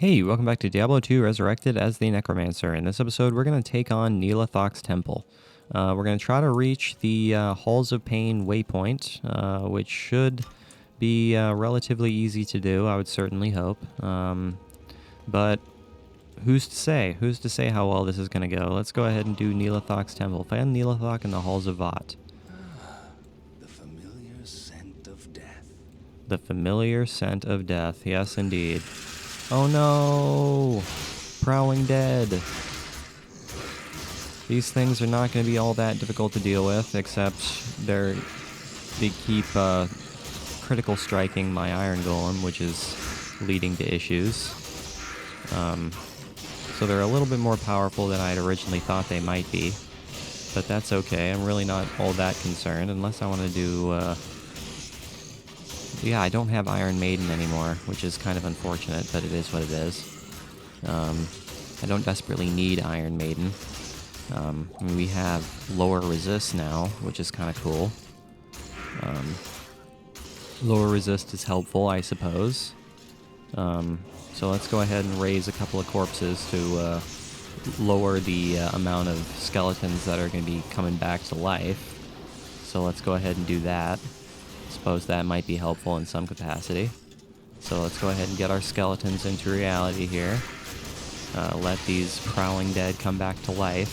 Hey, welcome back to Diablo 2 Resurrected as the Necromancer. In this episode, we're going to take on Neelathok's Temple. We're going to try to reach the Halls of Pain waypoint, which should be relatively easy to do, I would certainly hope. But who's to say? Who's to say how well this is going to go? Let's go ahead and do Neelathok's Temple. Find Neelathok in the Halls of Vot. The familiar scent of death. The familiar scent of death. Yes, indeed. Oh no! Prowling dead. These things are not going to be all that difficult to deal with, except they keep critical striking my Iron Golem, which is leading to issues. So they're a little bit more powerful than I'd originally thought they might be. But that's okay, I'm really not all that concerned, unless I want to do... Yeah, I don't have Iron Maiden anymore, which is kind of unfortunate, but it is what it is. I don't desperately need Iron Maiden. I mean, we have lower resist now, which is kind of cool. Lower resist is helpful, I suppose. So let's go ahead and raise a couple of corpses to lower the amount of skeletons that are going to be coming back to life. So let's go ahead and do that. Suppose that might be helpful in some capacity. So let's go ahead and get our skeletons into reality here. Let these prowling dead come back to life.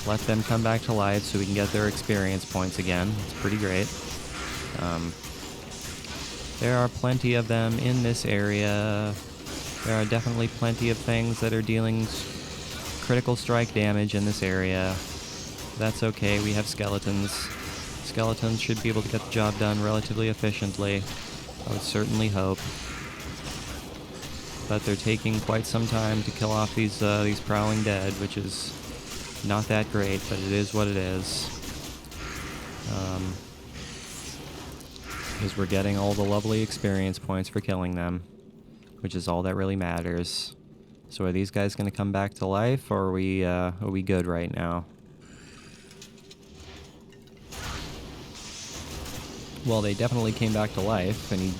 Let them come back to life so we can get their experience points again. It's pretty great. There are plenty of them in this area. There are definitely plenty of things that are dealing critical strike damage in this area. That's okay, we have skeletons. Skeletons should be able to get the job done relatively efficiently. I would certainly hope. But they're taking quite some time to kill off these prowling dead, which is not that great, but it is what it is. Because we're getting all the lovely experience points for killing them, which is all that really matters. So are these guys going to come back to life, or are we good right now? Well, they definitely came back to life, and he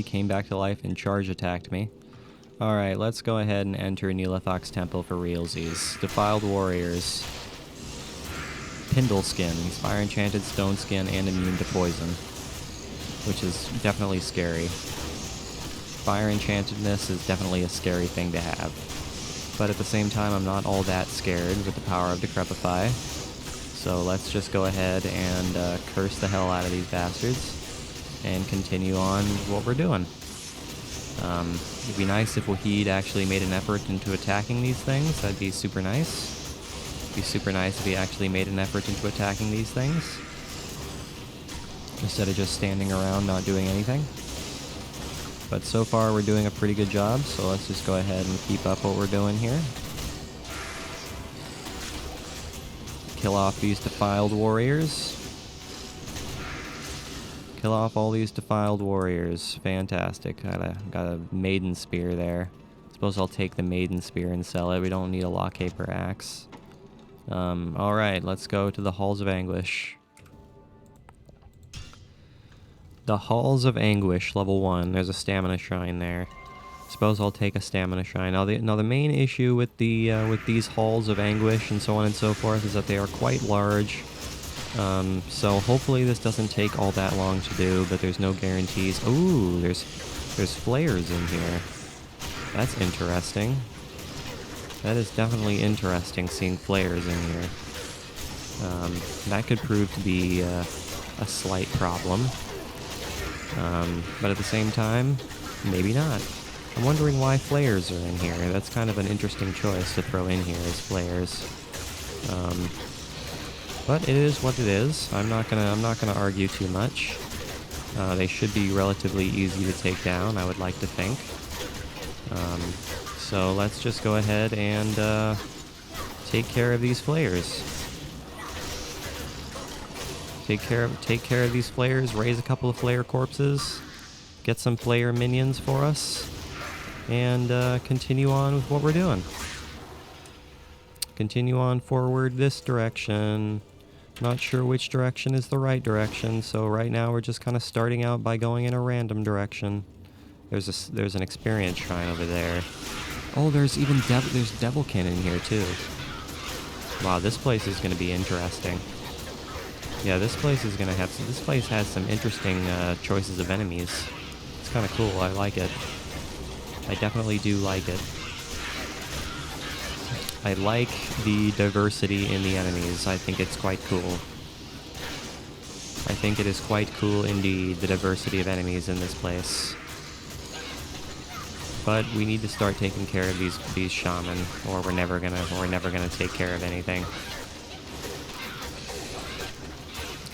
came back to life and charge attacked me. Alright, let's go ahead and enter Neelathok's Temple for realsies. Defiled Warriors. Pindle Skin. He's Fire Enchanted, Stone Skin, and immune to poison. Which is definitely scary. Fire Enchantedness is definitely a scary thing to have. But at the same time, I'm not all that scared with the power of Decrepify. So let's just go ahead and curse the hell out of these bastards and continue on what we're doing. It'd be nice if Wahid actually made an effort into attacking these things. That'd be super nice. It'd be super nice if he actually made an effort into attacking these things, instead of just standing around not doing anything. But so far we're doing a pretty good job, so let's just go ahead and keep up what we're doing here. Kill off these defiled warriors. Kill off all these defiled warriors. Fantastic. Got a maiden spear there. Suppose I'll take the maiden spear and sell it. We don't need a Lockhaper axe. Alright, let's go to the Halls of Anguish. The Halls of Anguish, level 1. There's a stamina shrine there. Suppose I'll take a stamina shrine. Now the main issue with these Halls of Anguish and so on and so forth is that they are quite large. So hopefully this doesn't take all that long to do, but there's no guarantees. Ooh, there's flares in here. That's interesting. That is definitely interesting, seeing flares in here. That could prove to be a slight problem. But at the same time, maybe not. I'm wondering why flares are in here. That's kind of an interesting choice to throw in here, is flares. But it is what it is. I'm not gonna argue too much. They should be relatively easy to take down, I would like to think. So let's just go ahead and take care of these flares. Take care of these flares. Raise a couple of flare corpses. Get some flare minions for us. And continue on with what we're doing. Continue on forward this direction. Not sure which direction is the right direction, so right now we're just kind of starting out by going in a random direction. There's an experience shrine over there. Oh, there's even there's Devilkin in here too. Wow, this place is going to be interesting. Yeah, this place has some interesting choices of enemies. It's kind of cool. I like it. I definitely do like it. I like the diversity in the enemies. I think it's quite cool. I think it is quite cool indeed, the diversity of enemies in this place. But we need to start taking care of these shaman, or we're never gonna take care of anything.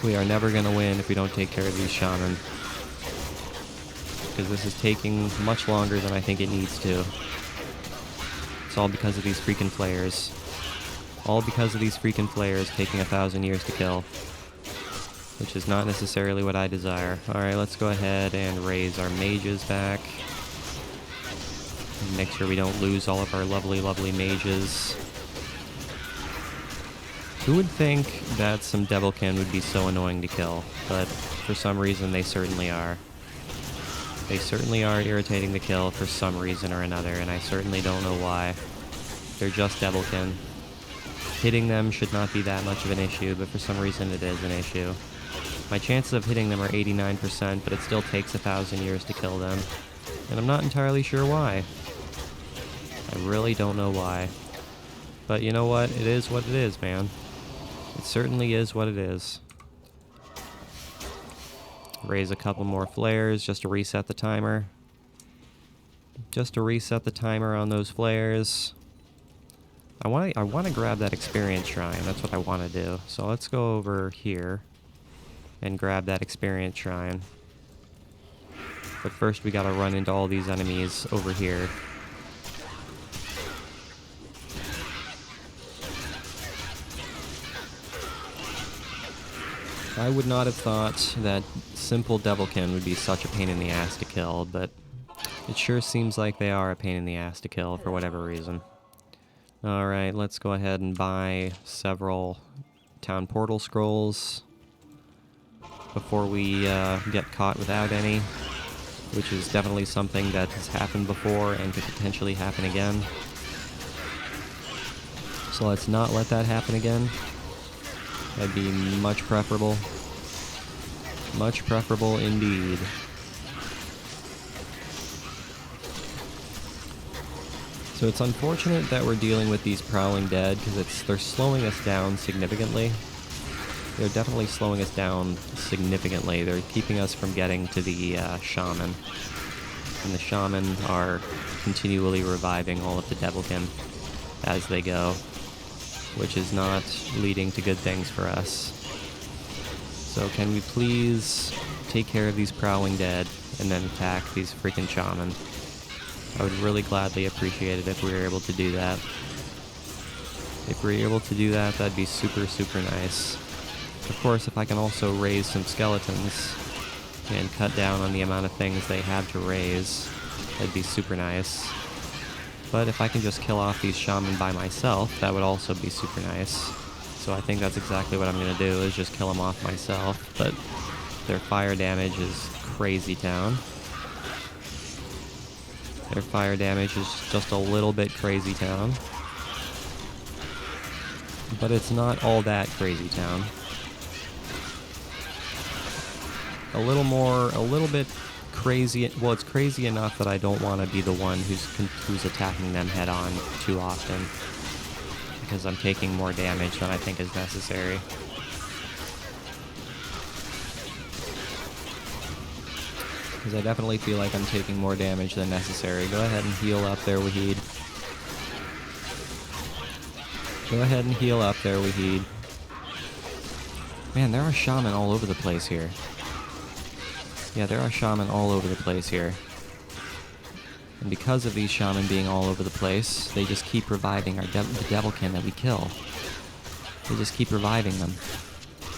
We are never gonna win if we don't take care of these shaman. Because this is taking much longer than I think it needs to. It's all because of these freaking flares. All because of these freaking flares taking 1,000 years to kill. Which is not necessarily what I desire. Alright, let's go ahead and raise our mages back. Make sure we don't lose all of our lovely, lovely mages. Who would think that some Devilkin would be so annoying to kill? But for some reason, they certainly are. They certainly are irritating to kill for some reason or another, and I certainly don't know why. They're just Devilkin. Hitting them should not be that much of an issue, but for some reason it is an issue. My chances of hitting them are 89%, but it still takes 1,000 years to kill them. And I'm not entirely sure why. I really don't know why. But you know what? It is what it is, man. It certainly is what it is. Raise a couple more flares just to reset the timer. Just to reset the timer on those flares. I want to grab that experience shrine. That's what I want to do. So let's go over here and grab that experience shrine. But first we gotta run into all these enemies over here. I would not have thought that simple Devilkin would be such a pain in the ass to kill, but it sure seems like they are a pain in the ass to kill for whatever reason. Alright, let's go ahead and buy several town portal scrolls before we get caught without any, which is definitely something that has happened before and could potentially happen again. So let's not let that happen again. That'd be much preferable. Much preferable indeed. So it's unfortunate that we're dealing with these prowling dead, because they're slowing us down significantly. They're definitely slowing us down significantly. They're keeping us from getting to the shaman. And the shaman are continually reviving all of the Devilkin as they go, which is not leading to good things for us. So can we please take care of these prowling dead and then attack these freaking shaman? I would really gladly appreciate it if we were able to do that. If we were able to do that, that'd be super, super nice. Of course, if I can also raise some skeletons and cut down on the amount of things they have to raise, that'd be super nice. But if I can just kill off these shaman by myself, that would also be super nice. So I think that's exactly what I'm going to do, is just kill them off myself. But their fire damage is crazy town. Their fire damage is just a little bit crazy town. But it's not all that crazy town. A little bit crazy. Well, it's crazy enough that I don't want to be the one who's attacking them head on too often, because I'm taking more damage than I think is necessary. Because I definitely feel like I'm taking more damage than necessary. Go ahead and heal up there, Wahid. Go ahead and heal up there, Wahid. Man, there are shaman all over the place here. Yeah, there are shaman all over the place here. And because of these shaman being all over the place, they just keep reviving the Devilkin that we kill. They just keep reviving them.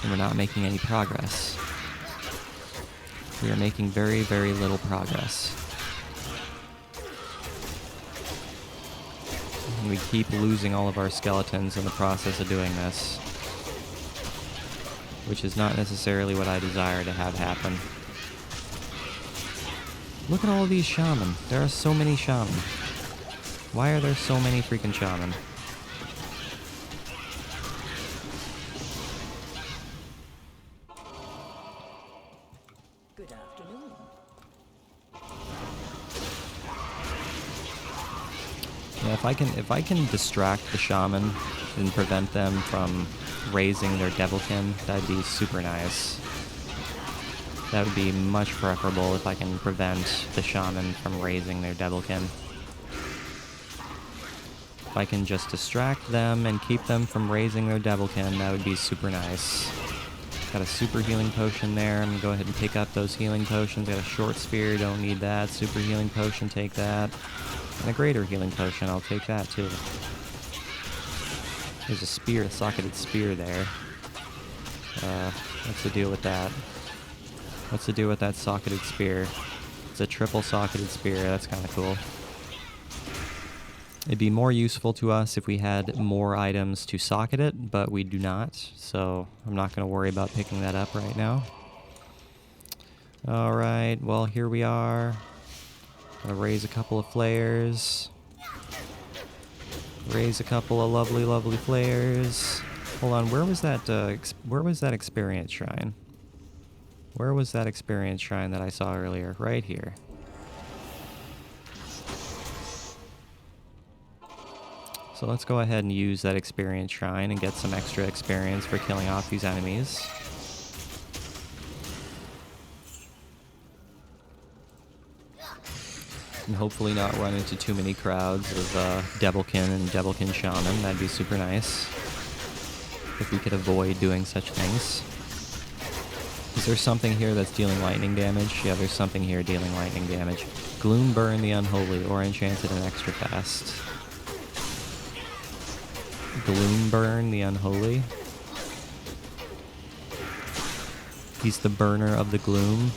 And we're not making any progress. We are making very, very little progress. And we keep losing all of our skeletons in the process of doing this, which is not necessarily what I desire to have happen. Look at all of these shaman. There are so many shaman. Why are there so many freaking shaman? Good afternoon. Yeah, if I can distract the shaman and prevent them from raising their devilkin, that'd be super nice. That would be much preferable if I can prevent the shaman from raising their devilkin. If I can just distract them and keep them from raising their devilkin, that would be super nice. Got a super healing potion there. I'm gonna go ahead and pick up those healing potions. Got a short spear, don't need that. Super healing potion, take that. And a greater healing potion, I'll take that too. There's a spear, a socketed spear there. What's the deal with that? What's the deal with that socketed spear? It's a triple socketed spear, that's kind of cool. It'd be more useful to us if we had more items to socket it, but we do not, so I'm not going to worry about picking that up right now. Alright, well here we are. Gonna raise a couple of flares. Raise a couple of lovely, lovely flares. Hold on, where was that experience shrine? Where was that experience shrine that I saw earlier? Right here. So let's go ahead and use that experience shrine and get some extra experience for killing off these enemies. And hopefully not run into too many crowds of Devilkin and Devilkin Shaman. That'd be super nice. If we could avoid doing such things. Is there something here that's dealing lightning damage? Yeah, there's something here dealing lightning damage. Gloom Burn the Unholy, or Enchanted and Extra Fast. Gloom Burn the Unholy. He's the burner of the gloom.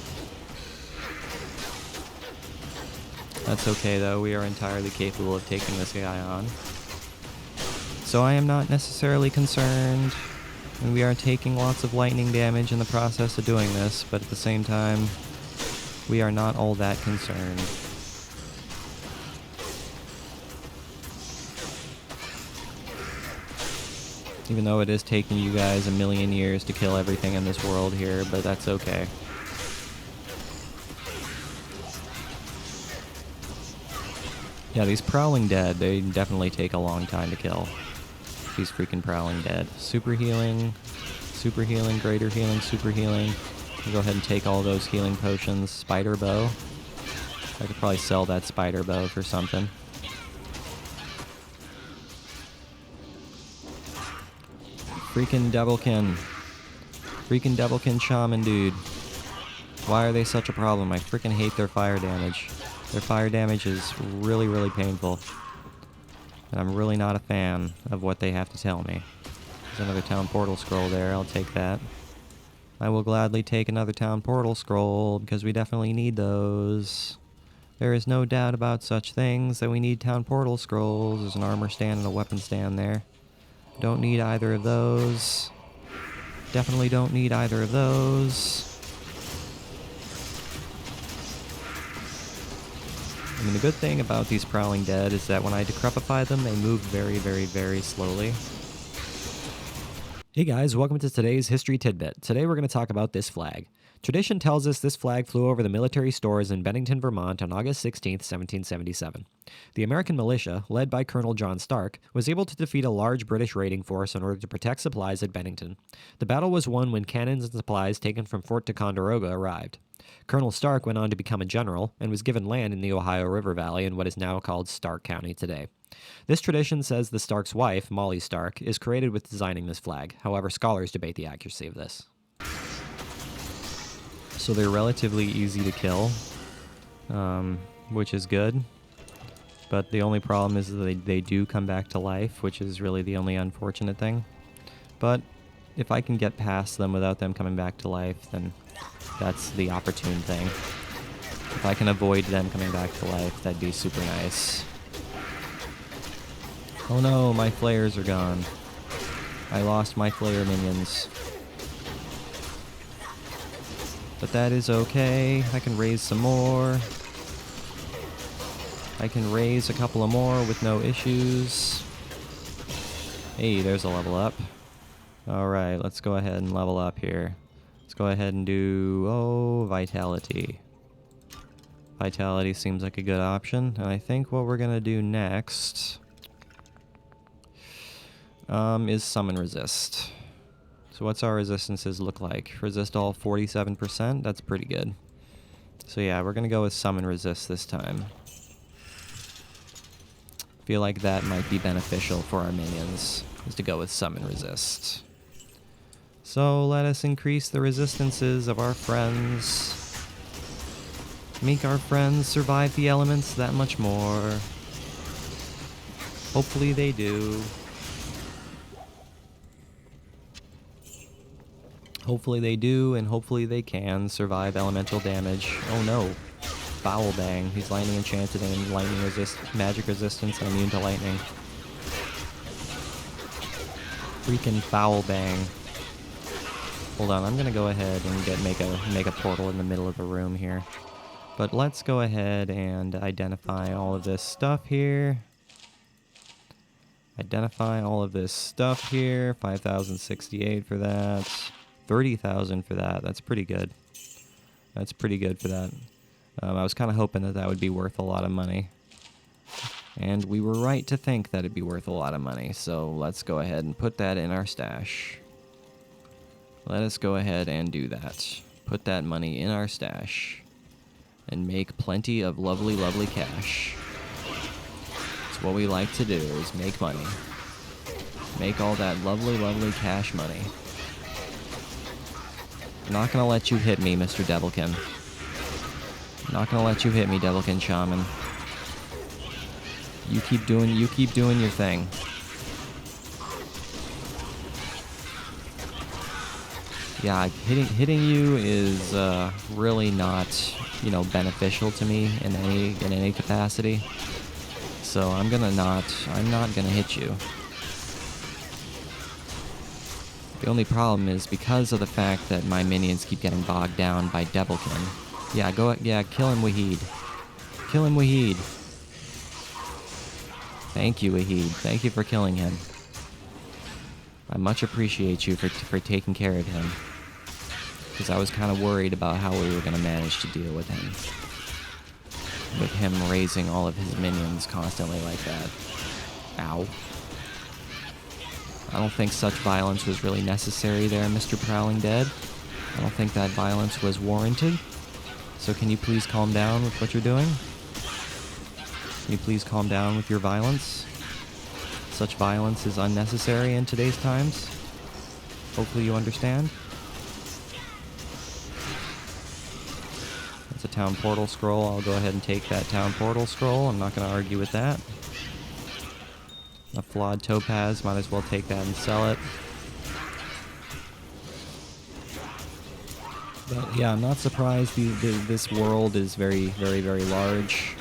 That's okay though, we are entirely capable of taking this guy on. So I am not necessarily concerned, and we are taking lots of lightning damage in the process of doing this, but at the same time, we are not all that concerned. Even though it is taking you guys a million years to kill everything in this world here, but that's okay. Yeah, these Prowling Dead, they definitely take a long time to kill. These freaking Prowling Dead. Super healing, greater healing, super healing. I'll go ahead and take all those healing potions. Spider bow. I could probably sell that spider bow for something. Freaking Devilkin. Freaking Devilkin Shaman, dude. Why are they such a problem? I freaking hate their fire damage. Their fire damage is really, really painful. And I'm really not a fan of what they have to tell me. There's another town portal scroll there. I'll take that. I will gladly take another town portal scroll, because we definitely need those. There is no doubt about such things, that we need town portal scrolls. There's an armor stand and a weapon stand there. Don't need either of those. Definitely don't need either of those. I mean, the good thing about these Prowling Dead is that when I decrepify them, they move very, very, very slowly. Hey guys, welcome to today's History Tidbit. Today we're going to talk about this flag. Tradition tells us this flag flew over the military stores in Bennington, Vermont on August 16, 1777. The American militia, led by Colonel John Stark, was able to defeat a large British raiding force in order to protect supplies at Bennington. The battle was won when cannons and supplies taken from Fort Ticonderoga arrived. Colonel Stark went on to become a general and was given land in the Ohio River Valley in what is now called Stark County today. This tradition says the Stark's wife, Molly Stark, is credited with designing this flag. However, scholars debate the accuracy of this. So they're relatively easy to kill, which is good. But the only problem is that they do come back to life, which is really the only unfortunate thing. But if I can get past them without them coming back to life, then that's the opportune thing. If I can avoid them coming back to life, that'd be super nice. Oh no, my flares are gone. I lost my flare minions. But that is okay. I can raise some more. I can raise a couple of more with no issues. Hey, there's a level up. Alright, let's go ahead and level up here. Let's go ahead and do, Vitality. Vitality seems like a good option. And I think what we're going to do next is Summon Resist. So what's our resistances look like? Resist all 47%? That's pretty good. So yeah, we're going to go with Summon Resist this time. Feel like that might be beneficial for our minions, is to go with Summon Resist. So let us increase the resistances of our friends. Make our friends survive the elements that much more. Hopefully they do. Hopefully they do, and hopefully they can survive elemental damage. Oh no. Foul Bang. He's lightning enchanted and lightning magic resistance and immune to lightning. Freaking Foul Bang. Hold on, I'm gonna go ahead and make a portal in the middle of the room here. But let's go ahead and identify all of this stuff here. Identify all of this stuff here. 5,068 for that. 30,000 for that. That's pretty good. That's pretty good for that. I was kind of hoping that that would be worth a lot of money. And we were right to think that it'd be worth a lot of money. So let's go ahead and put that in our stash. Let us go ahead and do that. Put that money in our stash. And make plenty of lovely, lovely cash. It's what we like to do, is make money. Make all that lovely, lovely cash money. I'm not gonna let you hit me, Mr. Devilkin. I'm not gonna let you hit me, Devilkin Shaman. You keep doing your thing. Yeah, hitting you is really not, beneficial to me in any capacity. So I'm not gonna hit you. The only problem is because of the fact that my minions keep getting bogged down by Devilkin. Yeah, kill him, Wahid. Kill him, Wahid. Thank you, Wahid. Thank you for killing him. I much appreciate you for taking care of him. Because I was kind of worried about how we were going to manage to deal with him. With him raising all of his minions constantly like that. Ow. I don't think such violence was really necessary there, Mr. Prowling Dead. I don't think that violence was warranted. So can you please calm down with what you're doing? Can you please calm down with your violence? Such violence is unnecessary in today's times. Hopefully you understand. That's a town portal scroll. I'll go ahead and take that town portal scroll. I'm not going to argue with that. A flawed topaz, might as well take that and sell it. But yeah, I'm not surprised this world is very, very, very large.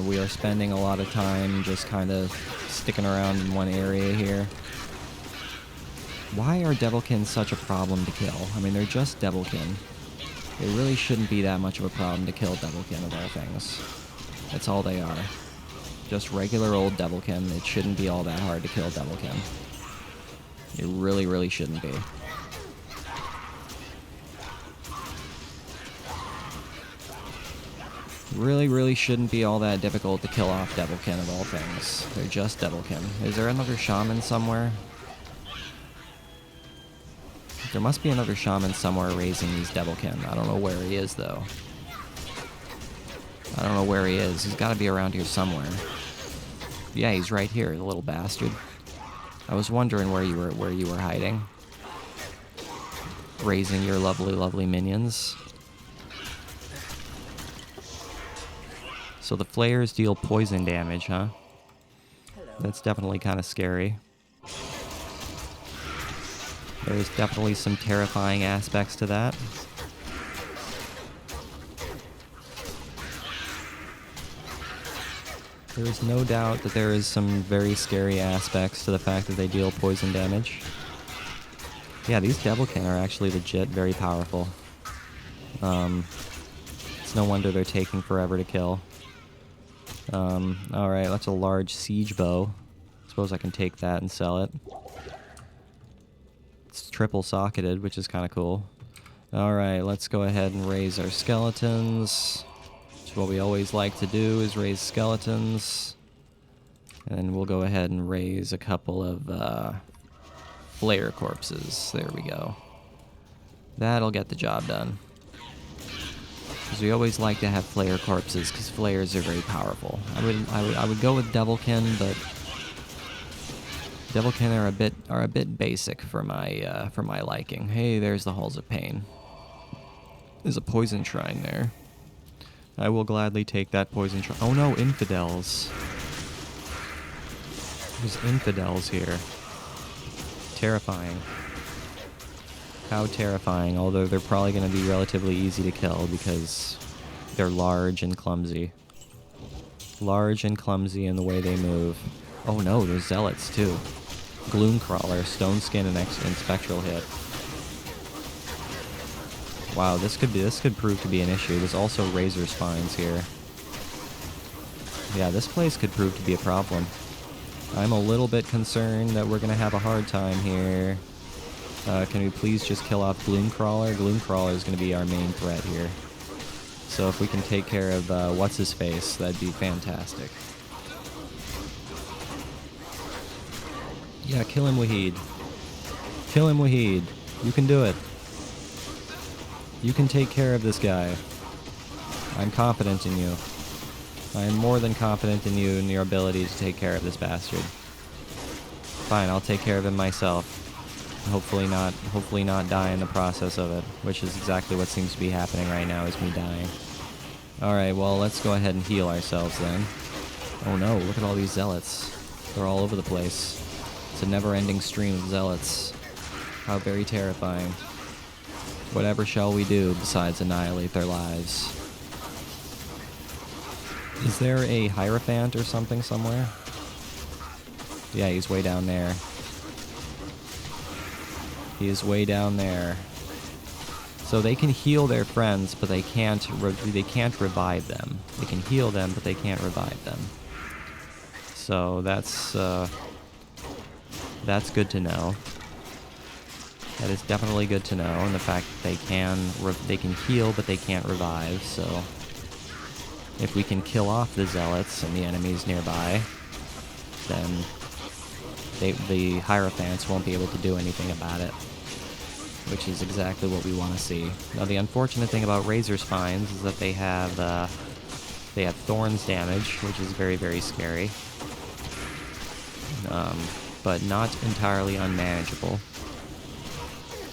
We are spending a lot of time just kind of sticking around in one area here. Why are Devilkin such a problem to kill? I mean, they're just Devilkin. It really shouldn't be that much of a problem to kill Devilkin of all things. That's all they are. Just regular old Devilkin. It shouldn't be all that hard to kill Devilkin. It really, really shouldn't be. Really, really shouldn't be all that difficult to kill off Devilkin of all things. They're just Devilkin. Is there another shaman somewhere? There must be another shaman somewhere raising these Devilkin. I don't know where he is, though. I don't know where he is. He's got to be around here somewhere. Yeah, he's right here, the little bastard. I was wondering where you were hiding. Raising your lovely, lovely minions. So the flares deal poison damage, huh? Hello. That's definitely kind of scary. There's definitely some terrifying aspects to that. There is no doubt that there is some very scary aspects to the fact that they deal poison damage. Yeah, these Devilkin are actually legit very powerful. It's no wonder they're taking forever to kill. Alright, that's a large siege bow. Suppose I can take that and sell it. It's triple socketed, which is kind of cool. Alright, let's go ahead and raise our skeletons. Which is what we always like to do, is raise skeletons. And we'll go ahead and raise a couple of flare corpses. There we go. That'll get the job done. Because we always like to have flare corpses, because flares are very powerful. I would go with Devilkin, but Devilkin are a bit basic for my liking. Hey, there's the Halls of Pain. There's a poison shrine there. I will gladly take that poison shrine. Oh no, infidels. There's infidels here. Terrifying. How terrifying, although they're probably going to be relatively easy to kill because they're large and clumsy. Large and clumsy in the way they move. Oh no, there's zealots too. Gloomcrawler, Stone Skin, and Spectral Hit. Wow, this could prove to be an issue. There's also Razor Spines here. Yeah, this place could prove to be a problem. I'm a little bit concerned that we're going to have a hard time here. Can we please just kill off Gloomcrawler? Gloomcrawler is going to be our main threat here. So if we can take care of what's-his-face, that'd be fantastic. Yeah, kill him, Wahid. Kill him, Wahid. You can do it. You can take care of this guy. I'm confident in you. I am more than confident in you and your ability to take care of this bastard. Fine, I'll take care of him myself. Hopefully not die in the process of it, which is exactly what seems to be happening right now, is me dying. Alright, well, let's go ahead and heal ourselves then. Oh no, look at all these zealots. They're all over the place. It's a never-ending stream of zealots. How very terrifying. Whatever shall we do besides annihilate their lives? Is there a Hierophant or something somewhere? Yeah, he's way down there. He is way down there. So they can heal their friends, but they can't revive them. They can heal them, but they can't revive them. So that's good to know. That is definitely good to know, and the fact that they can heal, but they can't revive. So if we can kill off the zealots and the enemies nearby, then the Hierophants won't be able to do anything about it, which is exactly what we want to see. Now, the unfortunate thing about Razor Spines is that they have Thorns damage, which is very, very scary, but not entirely unmanageable.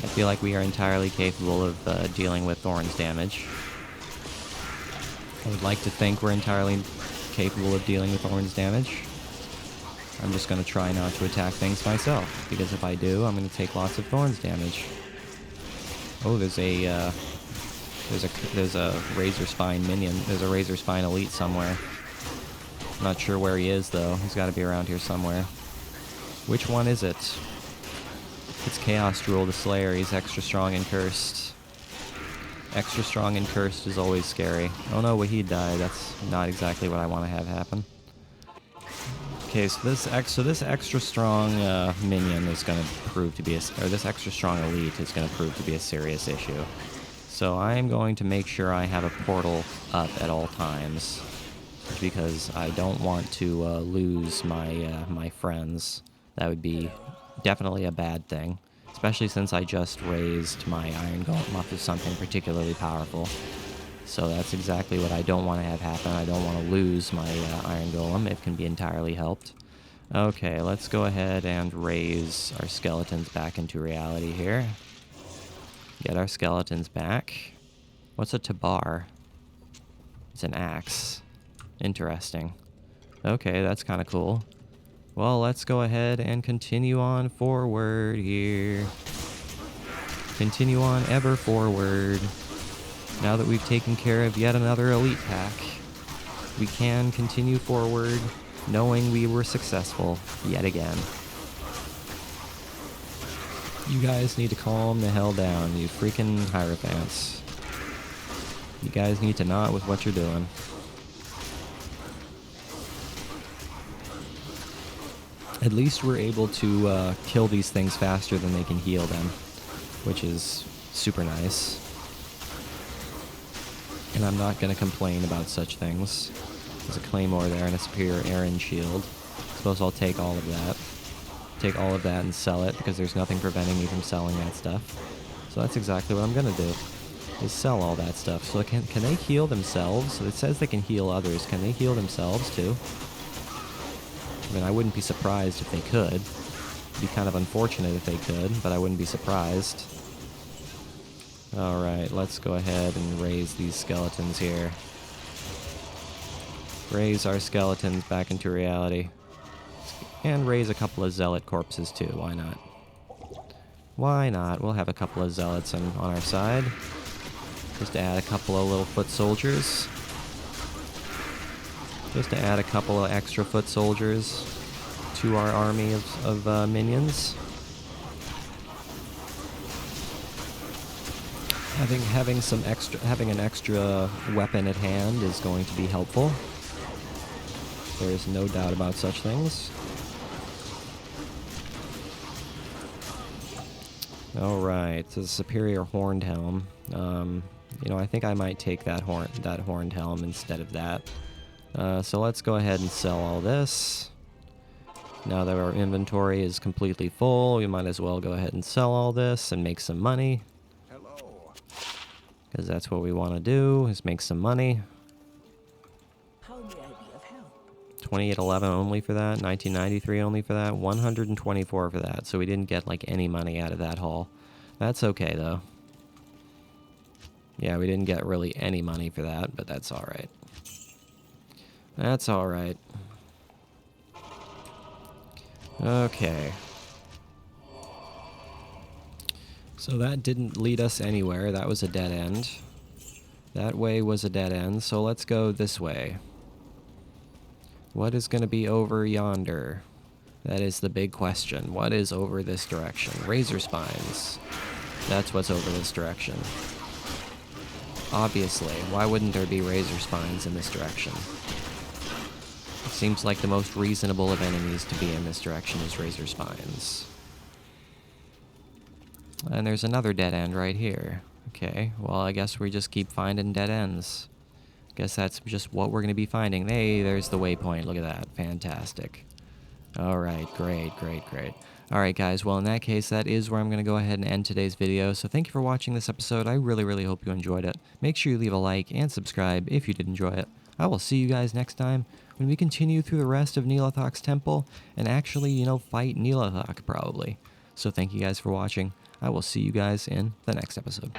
I feel like we are entirely capable of dealing with Thorns damage. I would like to think we're entirely capable of dealing with Thorns damage. I'm just going to try not to attack things myself, because if I do, I'm going to take lots of Thorns damage. Oh, there's a Razor Spine minion. There's a Razor Spine elite somewhere. Not sure where he is, though. He's got to be around here somewhere. Which one is it? It's Chaos Drool the Slayer. He's extra strong and cursed. Extra strong and cursed is always scary. Oh no, Wahid died. That's not exactly what I want to have happen. Okay, so this extra strong minion is going to prove to be this extra strong elite is going to prove to be a serious issue. So I am going to make sure I have a portal up at all times, because I don't want to lose my friends. That would be definitely a bad thing, especially since I just raised my Iron Golem up to something particularly powerful. So that's exactly what I don't want to have happen. I don't want to lose my Iron Golem. It can be entirely helped. Okay, let's go ahead and raise our skeletons back into reality here. Get our skeletons back. What's a tabar? It's an axe. Interesting. Okay, that's kind of cool. Well, let's go ahead and continue on forward here. Continue on ever forward. Now that we've taken care of yet another elite pack, we can continue forward knowing we were successful yet again. You guys need to calm the hell down, you freaking Hierophants. You guys need to not with what you're doing. At least we're able to kill these things faster than they can heal them, which is super nice. And I'm not going to complain about such things. There's a claymore there and a superior Aaron shield. I suppose I'll take all of that. Take all of that and sell it, because there's nothing preventing me from selling that stuff. So that's exactly what I'm going to do, is sell all that stuff. So can they heal themselves? So it says they can heal others. Can they heal themselves too? I mean, I wouldn't be surprised if they could. It'd be kind of unfortunate if they could, but I wouldn't be surprised. Alright, let's go ahead and raise these skeletons here. Raise our skeletons back into reality. And raise a couple of zealot corpses too, why not? Why not? We'll have a couple of zealots on our side. Just to add a couple of little foot soldiers. Just to add a couple of extra foot soldiers to our army of minions. Having an extra weapon at hand is going to be helpful. There is no doubt about such things. Alright, so the superior horned helm. You know, I think I might take that horned helm instead of that. So let's go ahead and sell all this. Now that our inventory is completely full, we might as well go ahead and sell all this and make some money. Because that's what we want to do, is make some money. How may I be of help? 2811 only for that, 1993 only for that, 124 for that. So we didn't get like any money out of that haul. That's okay though. Yeah, we didn't get really any money for that, but that's alright. That's alright. Okay. So that didn't lead us anywhere. That was a dead end. That way was a dead end, so let's go this way. What is going to be over yonder? That is the big question. What is over this direction? Razor spines. That's what's over this direction. Obviously, why wouldn't there be razor spines in this direction? It seems like the most reasonable of enemies to be in this direction is razor spines. And there's another dead end right here. Okay, well, I guess we just keep finding dead ends. Guess that's just what we're going to be finding. Hey, there's the waypoint. Look at that. Fantastic. Alright, great. Alright guys, well in that case, that is where I'm going to go ahead and end today's video. So thank you for watching this episode. I really hope you enjoyed it. Make sure you leave a like and subscribe if you did enjoy it. I will see you guys next time when we continue through the rest of Ny'alotok's temple and actually, you know, fight Ny'alothok probably. So thank you guys for watching. I will see you guys in the next episode.